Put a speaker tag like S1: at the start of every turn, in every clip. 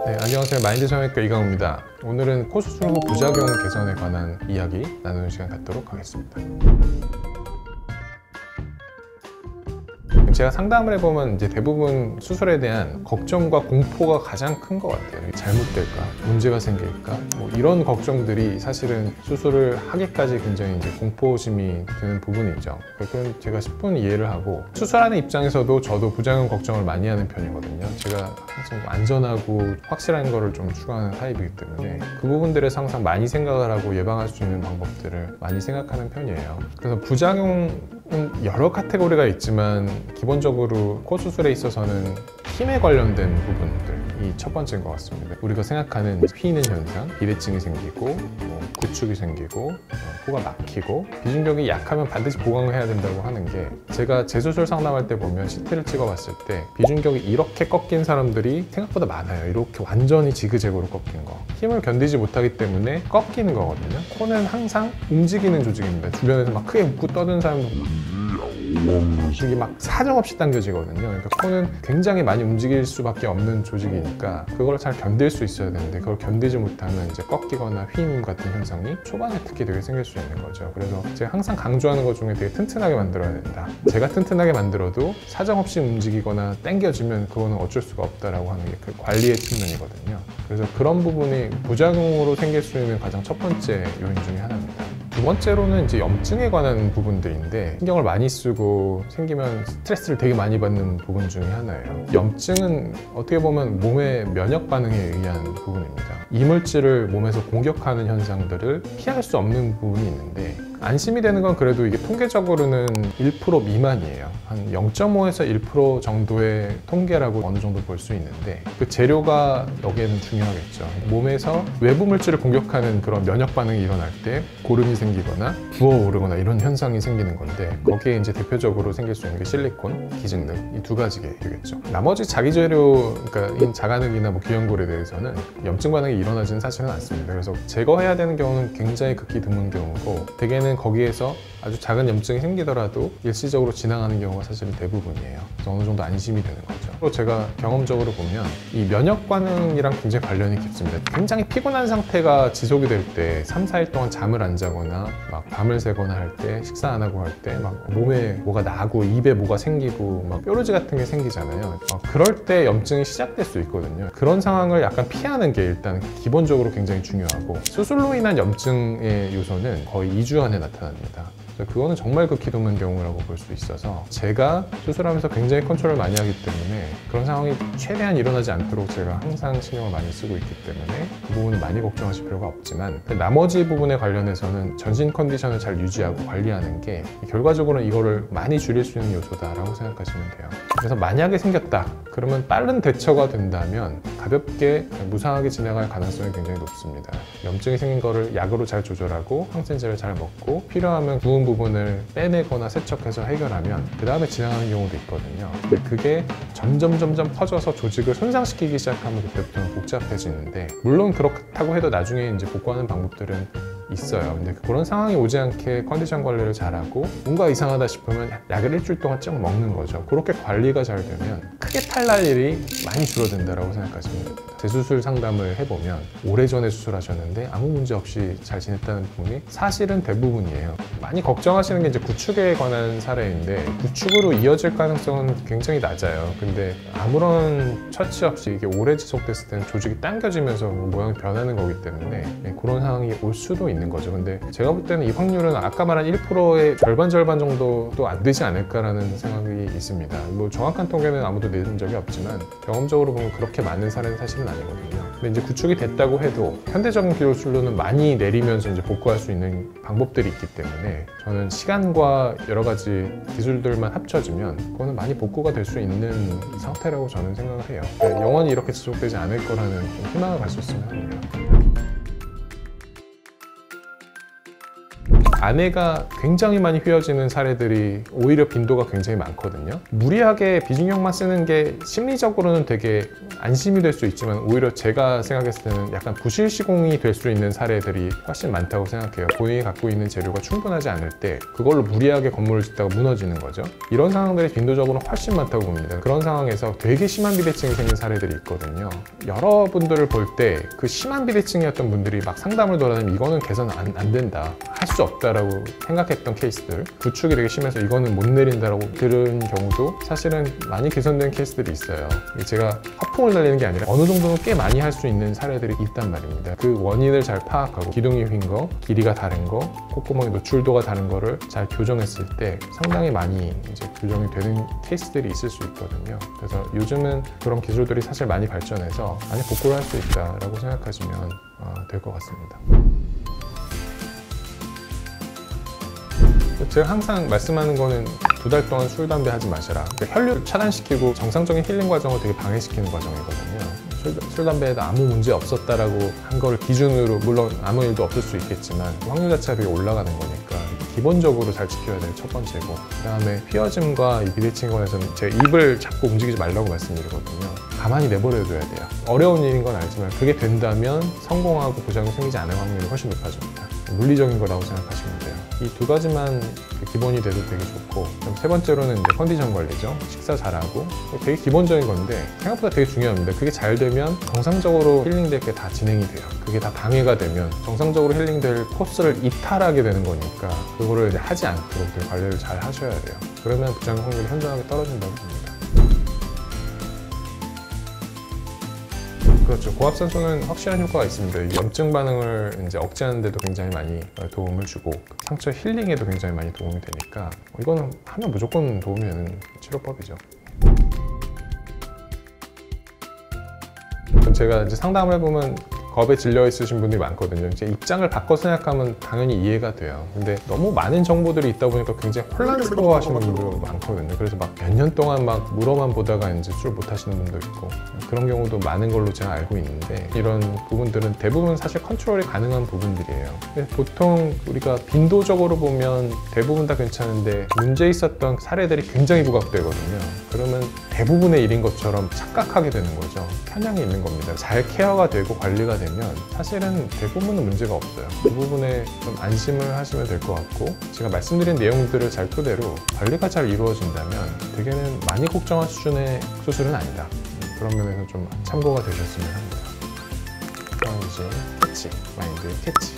S1: 네, 안녕하세요. 마인드 성형외과 이강우입니다. 오늘은 코 수술 후 부작용 개선에 관한 이야기 나누는 시간 갖도록 하겠습니다. 제가 상담을 해보면 이제 대부분 수술에 대한 걱정과 공포가 가장 큰 것 같아요. 잘못될까? 문제가 생길까? 뭐 이런 걱정들이 사실은 수술을 하기까지 굉장히 이제 공포심이 드는 부분이죠. 그건 제가 10분 이해를 하고, 수술하는 입장에서도 저도 부작용 걱정을 많이 하는 편이거든요. 제가 항상 안전하고 확실한 거를 좀 추구하는 타입이기 때문에 그 부분들에서 항상 많이 생각을 하고 예방할 수 있는 방법들을 많이 생각하는 편이에요. 그래서 부작용은 여러 카테고리가 있지만 기본적으로 코 수술에 있어서는 힘에 관련된 부분들이 첫 번째인 것 같습니다. 우리가 생각하는 휘는 현상, 비대증이 생기고 구축이 생기고 코가 막히고 비중격이 약하면 반드시 보강을 해야 된다고 하는 게, 제가 재수술 상담할 때 보면 CT를 찍어봤을 때 비중격이 이렇게 꺾인 사람들이 생각보다 많아요. 이렇게 완전히 지그재그로 꺾인 거. 힘을 견디지 못하기 때문에 꺾이는 거거든요. 코는 항상 움직이는 조직입니다. 주변에서 막 크게 웃고 떠드는 사람도 이게 막 사정없이 당겨지거든요. 그러니까 코는 굉장히 많이 움직일 수밖에 없는 조직이니까 그걸 잘 견딜 수 있어야 되는데, 그걸 견디지 못하면 이제 꺾이거나 휘임 같은 현상이 초반에 특히 되게 생길 수 있는 거죠. 그래서 제가 항상 강조하는 것 중에 되게 튼튼하게 만들어야 된다. 제가 튼튼하게 만들어도 사정없이 움직이거나 당겨지면 그거는 어쩔 수가 없다라고 하는 게 그 관리의 측면이거든요. 그래서 그런 부분이 부작용으로 생길 수 있는 가장 첫 번째 요인 중에 하나입니다. 두 번째로는 이제 염증에 관한 부분들인데, 신경을 많이 쓰고 생기면 스트레스를 되게 많이 받는 부분 중에 하나예요. 염증은 어떻게 보면 몸의 면역 반응에 의한 부분입니다. 이물질을 몸에서 공격하는 현상들을 피할 수 없는 부분이 있는데, 안심이 되는 건 그래도 이게 통계적으로는 1% 미만이에요. 한 0.5에서 1% 정도의 통계라고 어느 정도 볼 수 있는데, 그 재료가 여기에는 중요하겠죠. 몸에서 외부 물질을 공격하는 그런 면역 반응이 일어날 때 고름이 생기거나 부어오르거나 이런 현상이 생기는 건데, 거기에 이제 대표적으로 생길 수 있는 게 실리콘, 기증능, 이 두 가지가 되겠죠. 나머지 자기 재료, 그러니까 자가능이나 기형골에 대해서는 염증 반응이 일어나지는 사실은 않습니다. 그래서 제거해야 되는 경우는 굉장히 극히 드문 경우고, 대개는 거기에서 아주 작은 염증이 생기더라도 일시적으로 지나가는 경우가 사실은 대부분이에요. 그래서 어느 정도 안심이 되는 거죠. 또 제가 경험적으로 보면 이 면역 반응이랑 굉장히 관련이 깊습니다. 굉장히 피곤한 상태가 지속이 될 때 3, 4일 동안 잠을 안 자거나 막 밤을 새거나 할 때, 식사 안 하고 할 때 막 몸에 뭐가 나고 입에 뭐가 생기고 막 뾰루지 같은 게 생기잖아요. 그럴 때 염증이 시작될 수 있거든요. 그런 상황을 약간 피하는 게 일단 기본적으로 굉장히 중요하고, 수술로 인한 염증의 요소는 거의 2주 안에 나타납니다. 그거는 정말 극히 드문 경우라고 볼 수 있어서, 제가 수술하면서 굉장히 컨트롤을 많이 하기 때문에 그런 상황이 최대한 일어나지 않도록 제가 항상 신경을 많이 쓰고 있기 때문에 그 부분은 많이 걱정하실 필요가 없지만, 나머지 부분에 관련해서는 전신 컨디션을 잘 유지하고 관리하는 게 결과적으로는 이거를 많이 줄일 수 있는 요소다라고 생각하시면 돼요. 그래서 만약에 생겼다 그러면 빠른 대처가 된다면 가볍게 무상하게 지나갈 가능성이 굉장히 높습니다. 염증이 생긴 거를 약으로 잘 조절하고 항생제를 잘 먹고 필요하면 부은 부분을 빼내거나 세척해서 해결하면 그 다음에 지나가는 경우도 있거든요. 근데 그게 점점 퍼져서 조직을 손상시키기 시작하면 그때부터는 복잡해지는데, 물론 그렇다고 해도 나중에 이제 복구하는 방법들은 있어요. 근데 그런 상황이 오지 않게 컨디션 관리를 잘하고 뭔가 이상하다 싶으면 약을 일주일 동안 쭉 먹는 거죠. 그렇게 관리가 잘 되면 크게 탈날 일이 많이 줄어든다고 생각하시면 됩니다. 재수술 상담을 해보면 오래전에 수술하셨는데 아무 문제 없이 잘 지냈다는 분이 사실은 대부분이에요. 많이 걱정하시는 게 이제 구축에 관한 사례인데, 구축으로 이어질 가능성은 굉장히 낮아요. 근데 아무런 처치 없이 이게 오래 지속됐을 때는 조직이 당겨지면서 모양이 변하는 거기 때문에 그런 상황이 올 수도 있는 거죠. 근데 제가 볼 때는 이 확률은 아까 말한 1%의 절반 정도도 안 되지 않을까라는 생각이 있습니다. 정확한 통계는 아무도 내준 적이 없지만 경험적으로 보면 그렇게 많은 사례는 사실은 아니거든요. 근데 이제 구축이 됐다고 해도 현대적인 기술로는 많이 내리면서 이제 복구할 수 있는 방법들이 있기 때문에, 저는 시간과 여러 가지 기술들만 합쳐지면 그거는 많이 복구가 될 수 있는 상태라고 저는 생각을 해요. 영원히 이렇게 지속되지 않을 거라는 좀 희망을 가졌으면 합니다. 안에가 굉장히 많이 휘어지는 사례들이 오히려 빈도가 굉장히 많거든요. 무리하게 비중형만 쓰는 게 심리적으로는 되게 안심이 될 수 있지만 오히려 제가 생각했을 때는 약간 부실 시공이 될 수 있는 사례들이 훨씬 많다고 생각해요. 본인이 갖고 있는 재료가 충분하지 않을 때 그걸로 무리하게 건물을 짓다가 무너지는 거죠. 이런 상황들이 빈도적으로 훨씬 많다고 봅니다. 그런 상황에서 되게 심한 비대칭이 생긴 사례들이 있거든요. 여러분들을 볼 때 그 심한 비대칭이었던 분들이 막 상담을 돌아다니면 이거는 개선 안 된다, 할 수 없다라고 생각했던 케이스들, 구축이 되게 심해서 이거는 못 내린다라고 들은 경우도 사실은 많이 개선된 케이스들이 있어요. 제가 화풍을 날리는 게 아니라 어느 정도는 꽤 많이 할 수 있는 사례들이 있단 말입니다. 그 원인을 잘 파악하고 기둥이 휜 거, 길이가 다른 거, 콧구멍의 노출도가 다른 거를 잘 교정했을 때 상당히 많이 이제 교정이 되는 케이스들이 있을 수 있거든요. 그래서 요즘은 그런 기술들이 사실 많이 발전해서 많이 복구를 할 수 있다라고 생각하시면 될 것 같습니다. 제가 항상 말씀하는 거는 2달 동안 술, 담배 하지 마시라. 혈류 차단시키고 정상적인 힐링 과정을 되게 방해시키는 과정이거든요. 술, 담배에도 아무 문제 없었다라고 한 거를 기준으로, 물론 아무 일도 없을 수 있겠지만 확률 자체가 되게 올라가는 거니까 기본적으로 잘 지켜야 될 첫 번째고, 그 다음에 휘어짐과 이 비대칭에 관해서는 제 입을 잡고 움직이지 말라고 말씀드리거든요. 가만히 내버려둬야 돼요. 어려운 일인 건 알지만 그게 된다면 성공하고 부작용이 생기지 않을 확률이 훨씬 높아집니다. 물리적인 거라고 생각하시면 돼요. 이 2가지만 기본이 돼도 되게 좋고, 그럼 3번째로는 이제 컨디션 관리죠. 식사 잘하고, 되게 기본적인 건데 생각보다 되게 중요합니다. 그게 잘 되면 정상적으로 힐링될 게 다 진행이 돼요. 그게 다 방해가 되면 정상적으로 힐링될 코스를 이탈하게 되는 거니까 그거를 이제 하지 않도록 관리를 잘 하셔야 돼요. 그러면 부작용 확률이 현저하게 떨어진다고 봅니다. 그렇죠. 고압산소는 확실한 효과가 있습니다. 염증 반응을 이제 억제하는 데도 굉장히 많이 도움을 주고, 상처 힐링에도 굉장히 많이 도움이 되니까 이거는 하면 무조건 도움이 되는 치료법이죠. 제가 이제 상담을 해보면 겁에 질려 있으신 분들이 많거든요. 이제 입장을 바꿔 생각하면 당연히 이해가 돼요. 근데 너무 많은 정보들이 있다 보니까 굉장히 혼란스러워 하시는 분들도 많거든요. 그래서 막 몇 년 동안 막 물어만 보다가 이제 술 못 하시는 분도 있고, 그런 경우도 많은 걸로 제가 알고 있는데, 이런 부분들은 대부분 사실 컨트롤이 가능한 부분들이에요. 보통 우리가 빈도적으로 보면 대부분 다 괜찮은데 문제 있었던 사례들이 굉장히 부각되거든요. 그러면 대부분의 일인 것처럼 착각하게 되는 거죠. 편향이 있는 겁니다. 잘 케어가 되고 관리가 되면 사실은 대부분은 문제가 없어요. 그 부분에 좀 안심을 하시면 될 것 같고, 제가 말씀드린 내용들을 잘 토대로 관리가 잘 이루어진다면 되게는 많이 걱정할 수준의 수술은 아니다. 그런 면에서 좀 참고가 되셨으면 합니다. 그럼 이제 캐치, 마인드 캐치.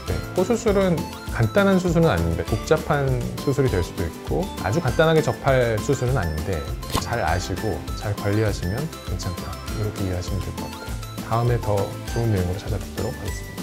S1: 네, 코수술은 간단한 수술은 아닌데 복잡한 수술이 될 수도 있고, 아주 간단하게 접할 수술은 아닌데 잘 아시고 잘 관리하시면 괜찮다, 이렇게 이해하시면 될 것 같아요. 다음에 더 좋은 내용으로 찾아뵙도록 하겠습니다.